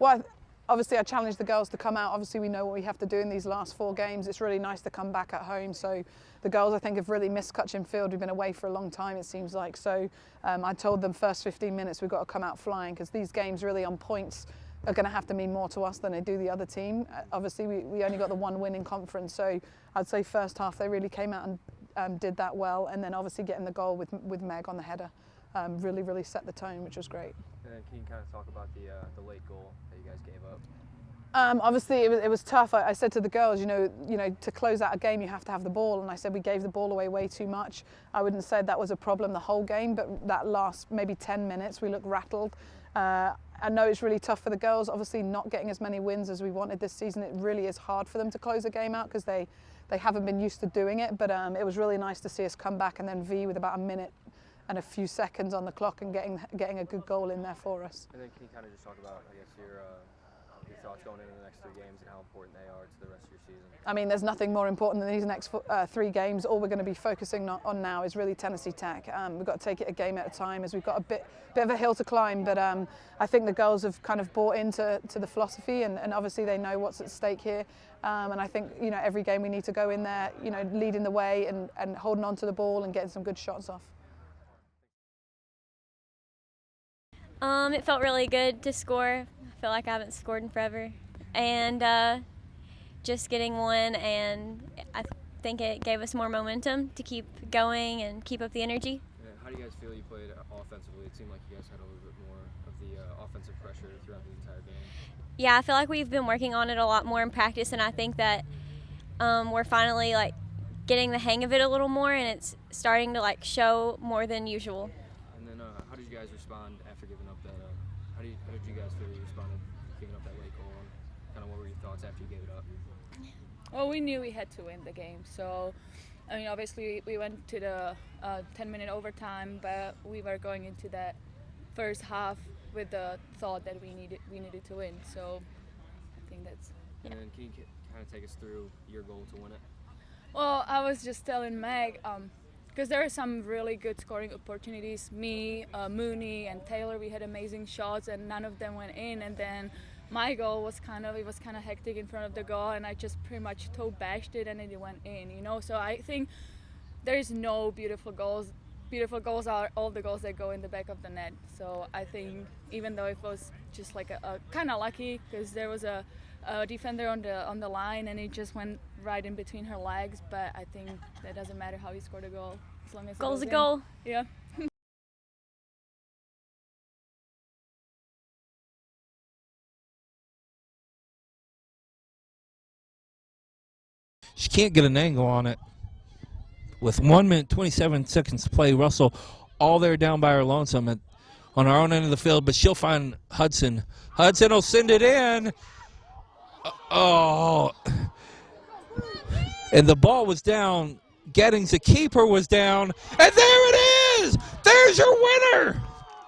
Well, obviously I challenged the girls to come out. Obviously we know what we have to do in these last 4 games. It's really nice to come back at home. So the girls, I think, have really missed Cutchin Field. We've been away for a long time, it seems like. So I told them first 15 minutes we've got to come out flying, because these games really on points are going to have to mean more to us than they do the other team. Obviously we only got the 1 win in conference, so I'd say first half they really came out and did that well, and then obviously getting the goal with Meg on the header really set the tone, which was great. And then can you kind of talk about the late goal that you guys gave up? Obviously it was tough. I said to the girls, you know, to close out a game you have to have the ball, and I said we gave the ball away way too much. I wouldn't say that was a problem the whole game, but that last maybe 10 minutes we looked rattled. I know it's really tough for the girls, obviously not getting as many wins as we wanted this season. It really is hard for them to close a game out because they haven't been used to doing it, but it was really nice to see us come back and then V with about a minute and a few seconds on the clock and getting a good goal in there for us. And then can you kind of just talk about, I guess, your thoughts going into the next 3 games and how important they are to the rest of your season? I mean, there's nothing more important than these next 3 games. All we're going to be focusing on now is really Tennessee Tech. We've got to take it a game at a time, as we've got a bit of a hill to climb, but I think the girls have kind of bought into the philosophy, and obviously they know what's at stake here. And I think, you know, every game we need to go in there, you know, leading the way and holding on to the ball and getting some good shots off. It felt really good to score. I feel like I haven't scored in forever, and just getting one, and I think it gave us more momentum to keep going and keep up the energy. Yeah, how do you guys feel you played offensively? It seemed like you guys had a little bit more of the offensive pressure throughout the entire game. Yeah, I feel like we've been working on it a lot more in practice, and I think that we're finally like getting the hang of it a little more, and it's starting to like show more than usual. And then how did you guys respond after giving up that? How did you guys feel you responded giving up that late goal? Kind of what were your thoughts after you gave it up? Well, we knew we had to win the game, so I mean, obviously we went to the 10-minute overtime, but we were going into that first half with the thought that we needed to win. So I think that's. And then can you kind of take us through your goal to win it? Well, I was just telling Meg, because there are some really good scoring opportunities. Me, Mooney, and Taylor, we had amazing shots, and none of them went in. And then my goal was kind of hectic in front of the goal, and I just pretty much toe bashed it, and it went in. You know, so I think there is no beautiful goals. Beautiful goals are all the goals that go in the back of the net. So I think even though it was just like a kind of lucky, because there was a defender on the line and it just went right in between her legs, but I think that doesn't matter how you scored a goal as long as Goal's a in. goal. Yeah. She can't get an angle on it. With 1 minute 27 seconds to play, Russell all there down by her lonesome on our own end of the field, but she'll find Hudson. Hudson will send it in. Oh. And the ball was down. Gettings, the keeper, was down. And there it is! There's your winner!